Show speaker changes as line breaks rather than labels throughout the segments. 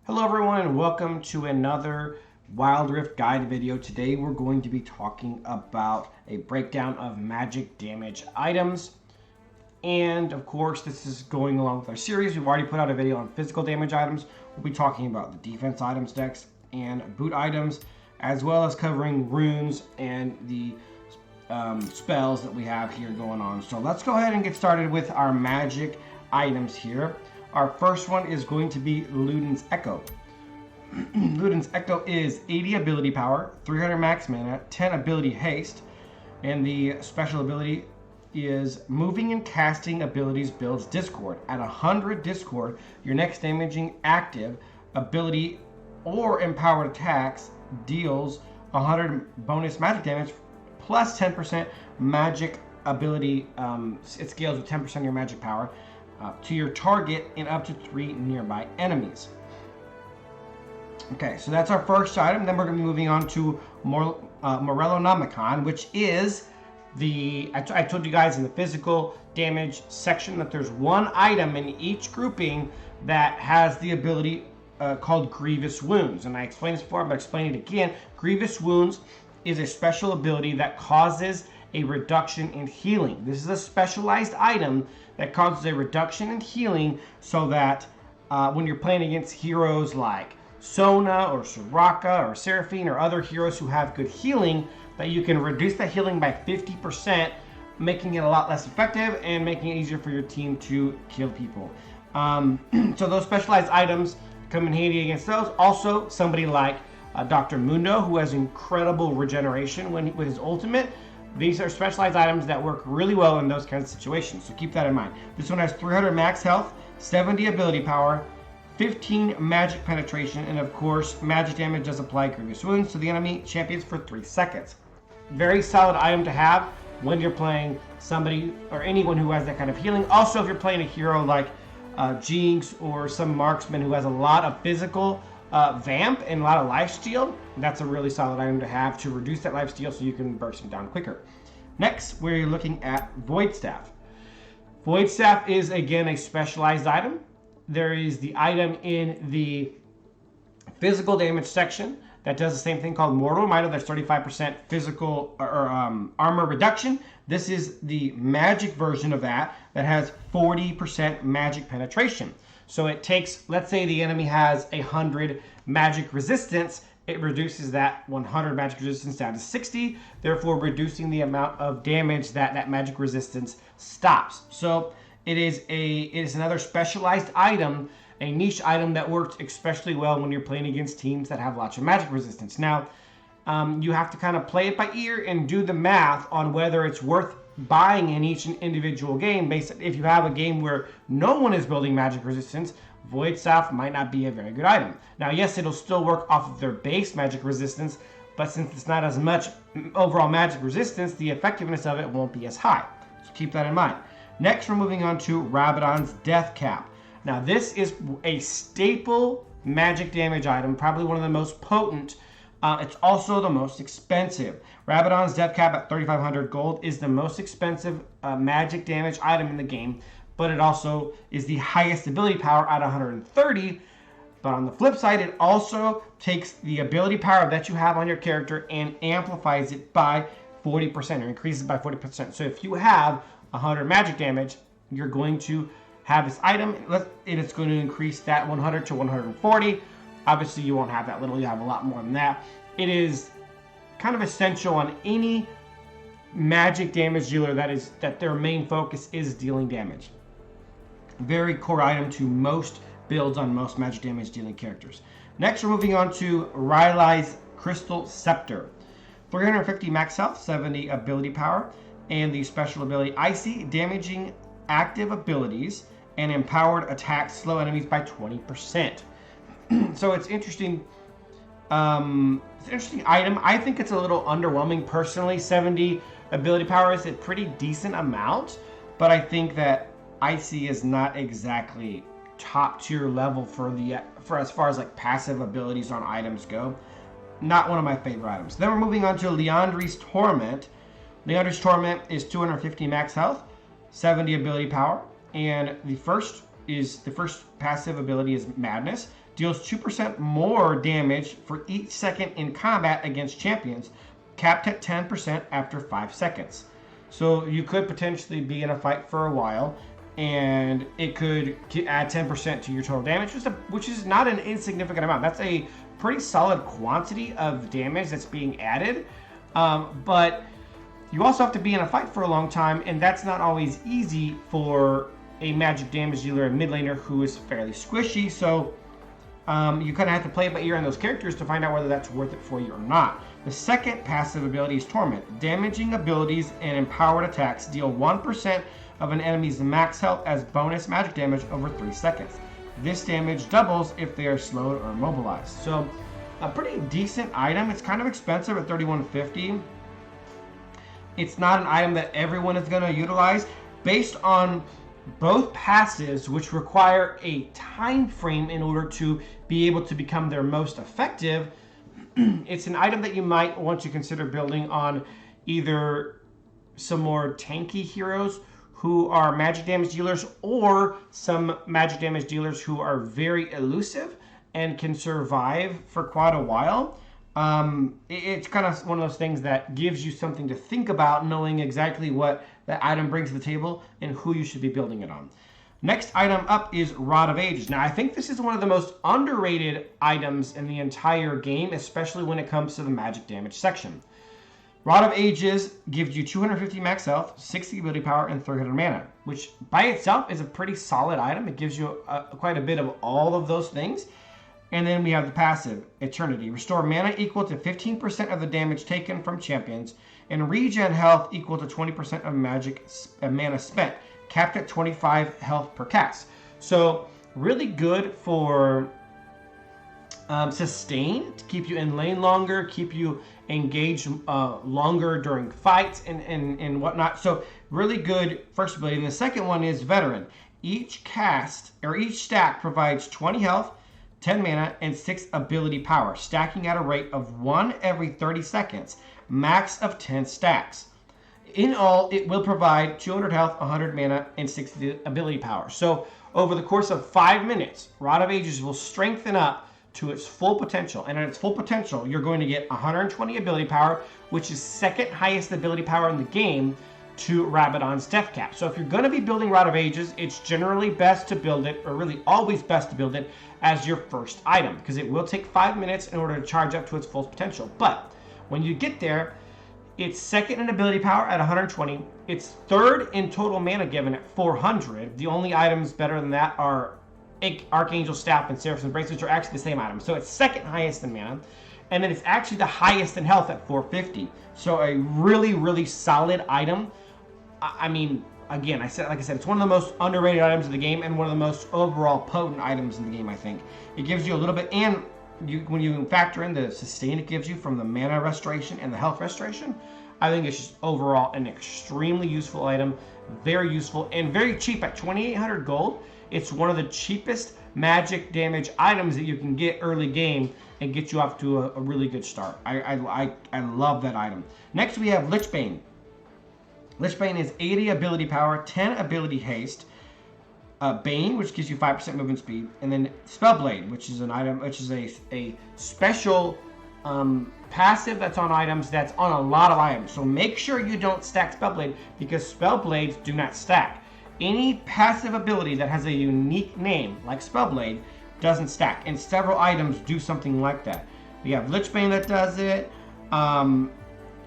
Hello everyone and welcome to another Wild Rift guide video. Today we're going to be talking about a breakdown of magic damage items. And of course this is going along with our series. We've already put out a video on physical damage items. We'll be talking about the defense items decks and boot items, as well as covering runes and the spells that we have here going on. So let's go ahead and get started with our magic items here. Our first one is going to be Luden's Echo. Luden's Echo is 80 ability power, 300 max mana, 10 ability haste, and the special ability is moving and casting abilities builds Discord. At 100 Discord, your next damaging active ability or empowered attacks deals 100 bonus magic damage plus 10% magic ability. It scales with 10% of your magic power to your target and up to 3 nearby enemies. Okay, so that's our first item. Then we're going to be moving on to Morellonomicon, which is the... I told you guys in the physical damage section that there's one item in each grouping that has the ability called Grievous Wounds. And I explained this before, but I'll explain it again. Grievous Wounds is a special ability that causes a reduction in healing. This is a specialized item that causes a reduction in healing so that when you're playing against heroes like Sona or Soraka or Seraphine or other heroes who have good healing, that you can reduce that healing by 50%, making it a lot less effective and making it easier for your team to kill people. So those specialized items come in handy against those. Also, somebody like Dr. Mundo, who has incredible regeneration with his ultimate. These are specialized items that work really well in those kinds of situations, so keep that in mind. This one has 300 max health, 70 ability power, 15 magic penetration, and of course, magic damage does apply Grievous Wounds to the enemy champions for 3 seconds. Very solid item to have when you're playing somebody or anyone who has that kind of healing. Also, if you're playing a hero like Jinx or some marksman who has a lot of physical vamp and a lot of lifesteal, that's a really solid item to have to reduce that lifesteal so you can burst him down quicker. Next, we're looking at Void Staff. Void Staff is again a specialized item. There is the item in the physical damage section that does the same thing called Mortal Reminder. That's 35% physical or armor reduction. This is the magic version of that has 40% magic penetration. So it takes, let's say the enemy has 100 magic resistance, it reduces that 100 magic resistance down to 60, therefore reducing the amount of damage that magic resistance stops. So it is another specialized item, a niche item that works especially well when you're playing against teams that have lots of magic resistance. Now, you have to kind of play it by ear and do the math on whether it's worth buying in each individual game. If you have a game where no one is building magic resistance, Void Staff might not be a very good item. Now, yes, it'll still work off of their base magic resistance, but since it's not as much overall magic resistance, the effectiveness of it won't be as high. So keep that in mind. Next, we're moving on to Rabadon's Death Cap. Now, this is a staple magic damage item, probably one of the most potent. It's also the most expensive. Rabadon's Death Cap at 3,500 gold is the most expensive magic damage item in the game, but it also is the highest ability power at 130. But on the flip side, it also takes the ability power that you have on your character and amplifies it by 40% or increases by 40%. So if you have 100 magic damage, you're going to have this item, and it's going to increase that 100 to 140. Obviously, you won't have that little, you have a lot more than that. It is kind of essential on any magic damage dealer that their main focus is dealing damage. Very core item to most builds on most magic damage dealing characters. Next, we're moving on to Rylai's Crystal Scepter. 350 max health, 70 ability power, and the special ability Icy, damaging active abilities and empowered attacks slow enemies by 20%. So it's interesting. It's an interesting item. I think it's a little underwhelming personally. 70 ability power is a pretty decent amount, but I think that Icy is not exactly top tier level for as far as like passive abilities on items go. Not one of my favorite items. Then we're moving on to Liandry's Torment. Liandry's Torment is 250 max health, 70 ability power, and the first is the first passive ability is Madness. Deals 2% more damage for each second in combat against champions, capped at 10% after 5 seconds. So you could potentially be in a fight for a while, and it could add 10% to your total damage, which is not an insignificant amount. That's a pretty solid quantity of damage that's being added. But you also have to be in a fight for a long time, and that's not always easy for a magic damage dealer and mid laner who is fairly squishy. So you kind of have to play it by ear on those characters to find out whether that's worth it for you or not. The second passive ability is Torment. Damaging abilities and empowered attacks deal 1% of an enemy's max health as bonus magic damage over 3 seconds. This damage doubles if they are slowed or immobilized. So a pretty decent item. It's kind of expensive at $31.50. It's not an item that everyone is going to utilize based on both passives, which require a time frame in order to be able to become their most effective. It's an item that you might want to consider building on either some more tanky heroes who are magic damage dealers, or some magic damage dealers who are very elusive and can survive for quite a while. It's kind of one of those things that gives you something to think about, knowing exactly what that item brings to the table and who you should be building it on. Next item up is Rod of Ages. Now, I think this is one of the most underrated items in the entire game, especially when it comes to the magic damage section. Rod of Ages gives you 250 max health, 60 ability power, and 300 mana, which by itself is a pretty solid item. It gives you quite a bit of all of those things. And then we have the passive, Eternity. Restore mana equal to 15% of the damage taken from champions, and regen health equal to 20% of mana spent, capped at 25 health per cast. So really good for sustain, to keep you in lane longer, keep you engaged longer during fights and whatnot. So really good first ability. And the second one is Veteran. Each cast, or each stack, provides 20 health, 10 mana, and 6 ability power, stacking at a rate of 1 every 30 seconds, max of 10 stacks. In all, it will provide 200 health, 100 mana, and 60 ability power. So over the course of 5 minutes, Rod of Ages will strengthen up to its full potential. And at its full potential, you're going to get 120 ability power, which is second highest ability power in the game to Rabadon's Death Cap. So if you're going to be building Rod of Ages, it's generally best to build it, or really always best to build it, as your first item, because it will take 5 minutes in order to charge up to its full potential. But when you get there, it's second in ability power at 120. It's third in total mana given at 400. The only items better than that are Archangel Staff and Seraphim's Embrace, which are actually the same item. So it's second highest in mana. And then it's actually the highest in health at 450. So a really, really solid item. I mean, again, like I said, it's one of the most underrated items in the game and one of the most overall potent items in the game, I think. It gives you a little bit, and when you factor in the sustain it gives you from the mana restoration and the health restoration, I think it's just overall an extremely useful item, very useful, and very cheap at 2,800 gold. It's one of the cheapest magic damage items that you can get early game and get you off to a really good start. I love that item. Next we have Lichbane. Lichbane is 80 ability power, 10 ability haste, Bane, which gives you 5% movement speed, and then Spellblade, which is an item, which is a special passive that's on items, that's on a lot of items. So make sure you don't stack Spellblade, because Spellblades do not stack. Any passive ability that has a unique name, like Spellblade, doesn't stack, and several items do something like that. We have Lichbane that does it.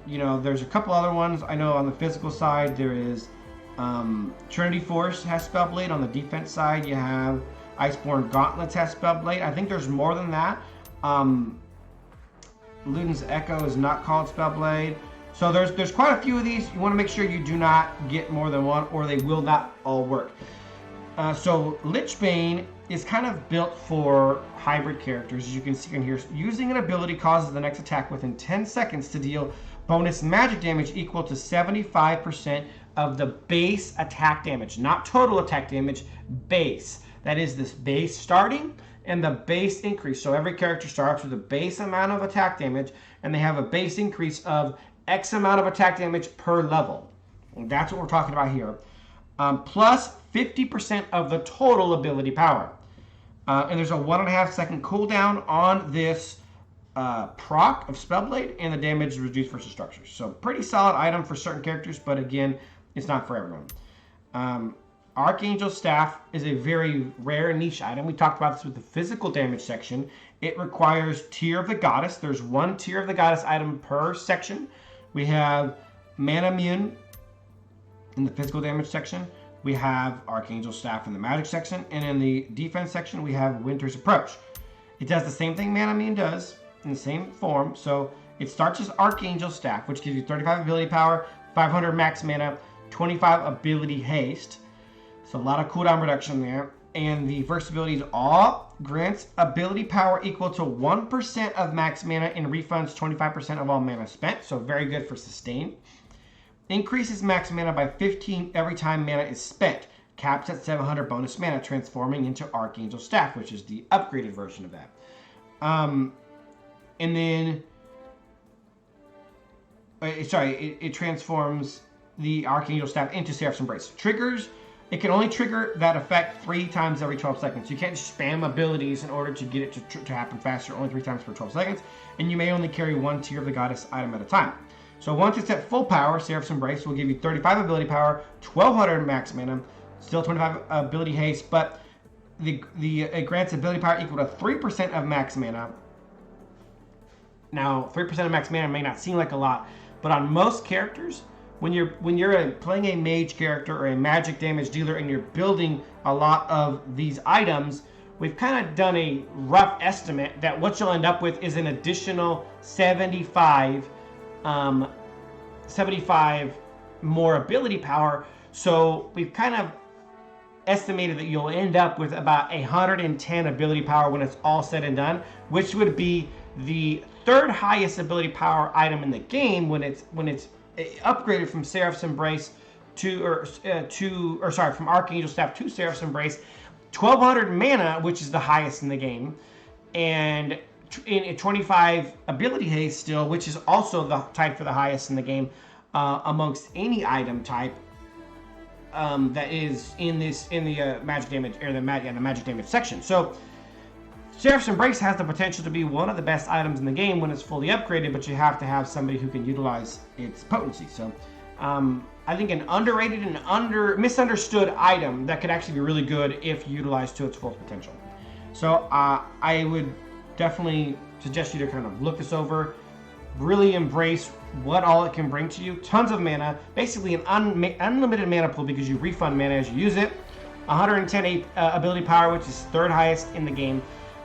You know, there's a couple other ones. I know on the physical side there is Trinity Force has Spellblade. On the defense side you have Iceborne Gauntlets has Spellblade. I think there's more than that. Luden's Echo is not called Spellblade. So there's quite a few of these. You want to make sure you do not get more than one, or they will not all work. So Lichbane is kind of built for hybrid characters, as you can see in here. Using an ability causes the next attack within 10 seconds to deal bonus magic damage equal to 75% of the base attack damage, not total attack damage, base. That is this base starting and the base increase. So every character starts with a base amount of attack damage, and they have a base increase of X amount of attack damage per level. And that's what we're talking about here. Plus 50% of the total ability power. And there's a 1.5 second cooldown on this proc of Spellblade, and the damage is reduced versus structures. So pretty solid item for certain characters, but again, it's not for everyone. Archangel Staff is a very rare niche item. We talked about this with the physical damage section. It requires Tear of the Goddess. There's one Tear of the Goddess item per section. We have Mana Immune in the physical damage section. We have Archangel Staff in the magic section. And in the defense section, we have Winter's Approach. It does the same thing Mana Immune does in the same form. So it starts as Archangel Staff, which gives you 35 ability power, 500 max mana, 25 ability haste. So a lot of cooldown reduction there. And the first ability is all grants ability power equal to 1% of max mana and refunds 25% of all mana spent. So very good for sustain. Increases max mana by 15 every time mana is spent. Caps at 700 bonus mana, transforming into Archangel Staff, which is the upgraded version of that. And then, it transforms the Archangel Staff into Seraph's Embrace. Triggers, it can only trigger that effect 3 times every 12 seconds. You can't just spam abilities in order to get it to happen faster, only 3 times per 12 seconds. And you may only carry 1 Tear of the Goddess item at a time. So once it's at full power, Seraph's Embrace will give you 35 ability power, 1200 max mana, still 25 ability haste, but it grants ability power equal to 3% of max mana. Now, 3% of max mana may not seem like a lot, but on most characters, when you're playing a mage character or a magic damage dealer and you're building a lot of these items, we've kind of done a rough estimate that what you'll end up with is an additional 75 more ability power. So we've kind of estimated that you'll end up with about 110 ability power when it's all said and done, which would be the 3rd highest ability power item in the game when it's upgraded from Seraph's Embrace from Archangel Staff to Seraph's Embrace. 1200 mana, which is the highest in the game, and in 25 ability haste still, which is also the type for the highest in the game amongst any item type that is in the magic damage or the magic damage section. So Seraph's Embrace has the potential to be one of the best items in the game when it's fully upgraded, but you have to have somebody who can utilize its potency. So I think an underrated and misunderstood item that could actually be really good if utilized to its full potential. So I would definitely suggest you to kind of look this over, really embrace what all it can bring to you. Tons of mana, basically an unlimited mana pool because you refund mana as you use it. 110 ability power, which is 3rd highest in the game,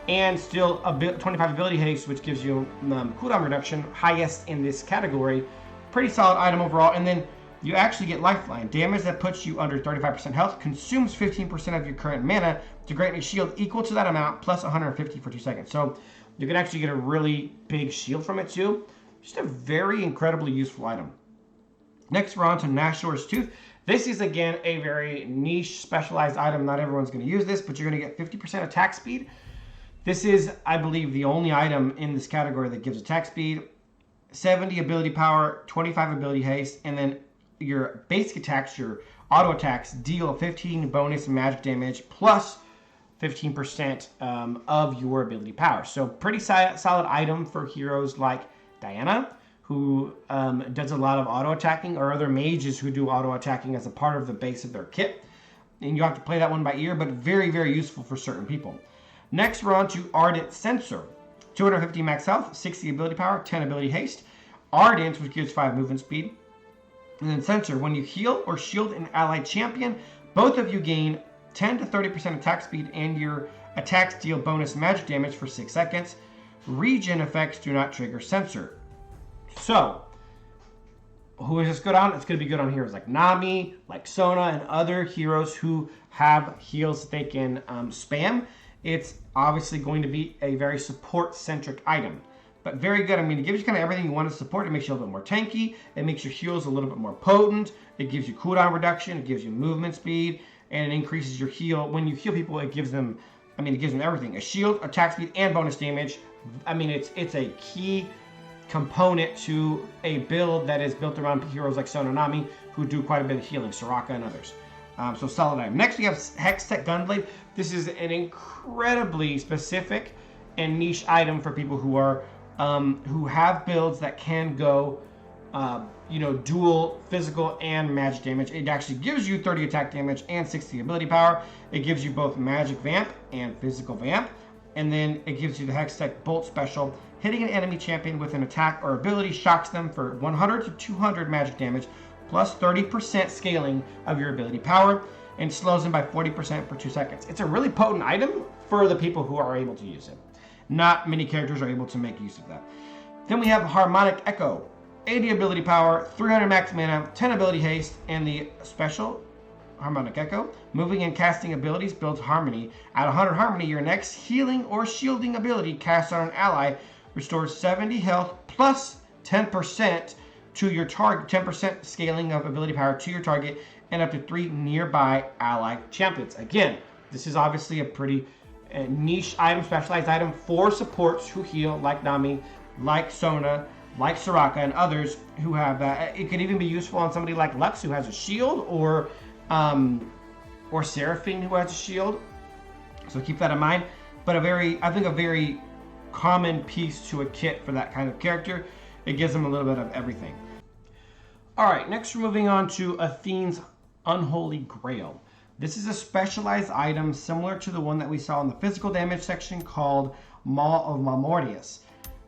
and still 25 ability haste, which gives you cooldown reduction, highest in this category. Pretty solid item overall. And then you actually get Lifeline. Damage that puts you under 35% health consumes 15% of your current mana to grant a shield equal to that amount plus 150 for 2 seconds. So you can actually get a really big shield from it too. Just a very incredibly useful item. Next, we're on to Nashvilles Tooth. This is, again, a very niche, specialized item. Not everyone's going to use this, but you're going to get 50% attack speed. This is, I believe, the only item in this category that gives attack speed, 70 ability power, 25 ability haste, and then your basic attacks, your auto attacks, deal 15 bonus magic damage plus 15% of your ability power. So pretty solid item for heroes like Diana, who does a lot of auto attacking, or other mages who do auto attacking as a part of the base of their kit. And you have to play that one by ear, but very, very useful for certain people. Next, we're on to Ardent Sensor. 250 max health, 60 ability power, 10 ability haste. Ardent, which gives 5 movement speed. And then Sensor, when you heal or shield an allied champion, both of you gain 10 to 30% attack speed, and your attacks deal bonus magic damage for 6 seconds. Regen effects do not trigger Sensor. So, who is this good on? It's going to be good on heroes like Nami, like Sona, and other heroes who have heals that they can spam. It's obviously going to be a very support-centric item, but very good. I mean, it gives you kind of everything you want to support. It makes you a little bit more tanky. It makes your heals a little bit more potent. It gives you cooldown reduction. It gives you movement speed, and it increases your heal. When you heal people, it gives them everything. A shield, attack speed, and bonus damage. I mean, it's a key component to a build that is built around heroes like Sona and Nami, who do quite a bit of healing, Soraka and others. So solid item. Next, we have Hextech Gunblade. This is an incredibly specific and niche item for people who are who have builds that can go, dual physical and magic damage. It actually gives you 30 attack damage and 60 ability power. It gives you both magic vamp and physical vamp, and then it gives you the Hextech Bolt special. Hitting an enemy champion with an attack or ability shocks them for 100 to 200 magic damage, plus 30% scaling of your ability power, and slows them by 40% for 2 seconds. It's a really potent item for the people who are able to use it. Not many characters are able to make use of that. Then we have Harmonic Echo. 80 ability power, 300 max mana, 10 ability haste, and the special Harmonic Echo. Moving and casting abilities builds harmony. At 100 harmony, your next healing or shielding ability cast on an ally restores 70 health plus 10% to your target, 10% scaling of ability power to your target, and up to 3 nearby ally champions. Again, this is obviously a pretty niche item, specialized item for supports who heal, like Nami, like Sona, like Soraka, and others who have that. It could even be useful on somebody like Lux, who has a shield, or Seraphine, who has a shield. So keep that in mind. But I think a very common piece to a kit for that kind of character. It gives them a little bit of everything. All right, next we're moving on to Athene's Unholy Grail. This is a specialized item similar to the one that we saw in the physical damage section called Maw of Malmortius.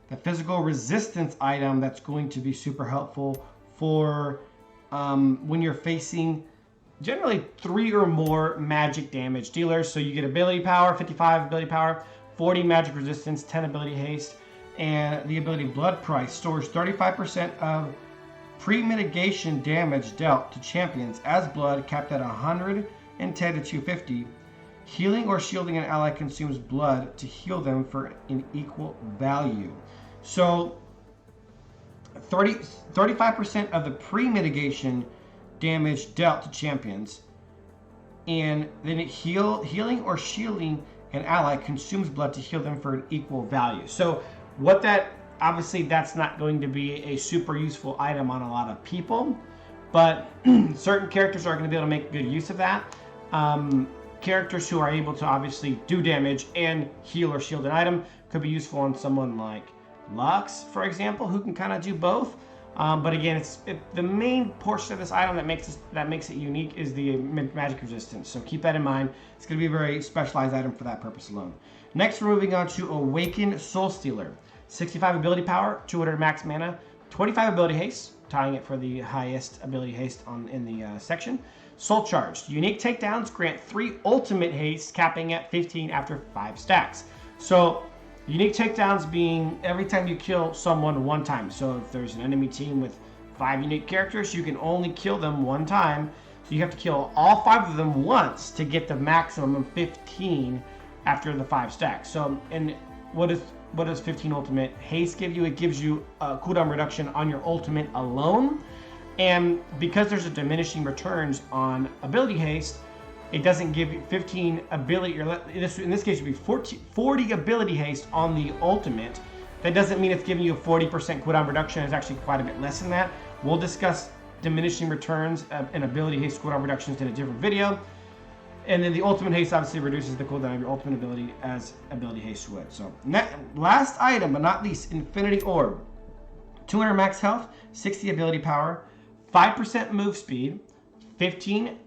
The physical resistance item that's going to be super helpful for when you're facing generally 3 or more magic damage dealers. So you get ability power, 55 ability power, 40 magic resistance, 10 ability haste, and the ability Blood Price stores 35% of pre-mitigation damage dealt to champions as blood, capped at 110 to 250. Healing or shielding an ally consumes blood to heal them for an equal value. So 35% of the pre-mitigation damage dealt to champions, and then healing or shielding an ally consumes blood to heal them for an equal value. So what that, obviously that's not going to be a super useful item on a lot of people, but certain characters are going to be able to make good use of that. Characters who are able to obviously do damage and heal or shield an item could be useful on someone like Lux, for example, who can kind of do both. But again, the main portion of this item that makes it unique is the magic resistance. So keep that in mind. It's going to be a very specialized item for that purpose alone. Next, we're moving on to Awakened Soulstealer. 65 ability power, 200 max mana, 25 ability haste, tying it for the highest ability haste in the section. Soul Charged. Unique takedowns grant 3 ultimate haste, capping at 15 after 5 stacks. So unique takedowns being every time you kill someone 1 time. So if there's an enemy team with 5 unique characters, you can only kill them 1 time. So you have to kill all 5 of them once to get the maximum of 15 after the 5 stacks. So, and what does 15 ultimate haste give you? It gives you a cooldown reduction on your ultimate alone. And because there's a diminishing returns on ability haste, it doesn't give you 15 ability, or in this case it would be 40 ability haste on the ultimate. That doesn't mean it's giving you a 40% cooldown reduction. It's actually quite a bit less than that. We'll discuss diminishing returns and ability haste cooldown reductions in a different video. And then the ultimate haste obviously reduces the cooldown of your ultimate ability as ability haste would. So last item, but not least, Infinity Orb. 200 max health, 60 ability power, 5% move speed, 15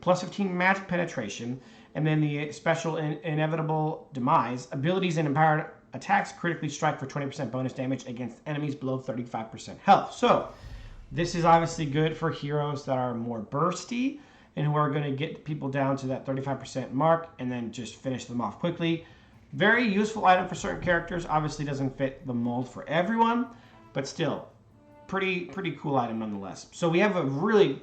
plus 15 magic penetration, and then the special inevitable demise. Abilities and empowered attacks critically strike for 20% bonus damage against enemies below 35% health. So this is obviously good for heroes that are more bursty and who are going to get people down to that 35% mark and then just finish them off quickly. Very useful item for certain characters. Obviously doesn't fit the mold for everyone, but still pretty cool item nonetheless. So we have a really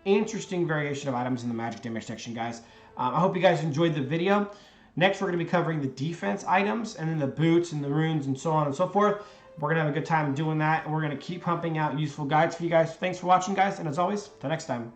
interesting variation of items in the magic damage section, guys. I hope you guys enjoyed the video. Next, we're going to be covering the defense items and then the boots and the runes and so on and so forth. We're going to have a good time doing that, and we're going to keep pumping out useful guides for you guys. Thanks for watching, guys, and as always, till next time.